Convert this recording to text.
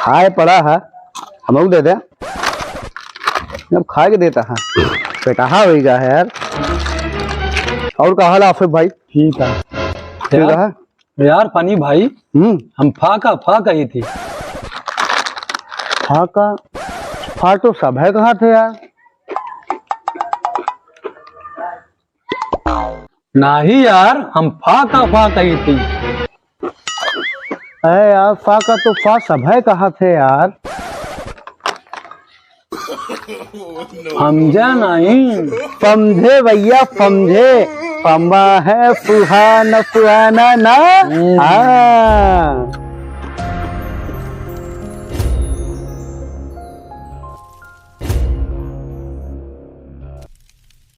खाए पड़ा है, हम दे दे। अब खा के देता है, पेटाहा हो गया है यार। और कहा हाल आफिफ भाई? ठीक है ठीक है यार फनी भाई। हम फाका ये थी। फा तो सब है, कहाँ थे यार? नहीं यार, हम फाका ये थी। अरे यार फा सब है, कहाँ थे यार? समझे नहीं? समझे भैया समझे। फमा है फुहाना फुहाना ना। हाँ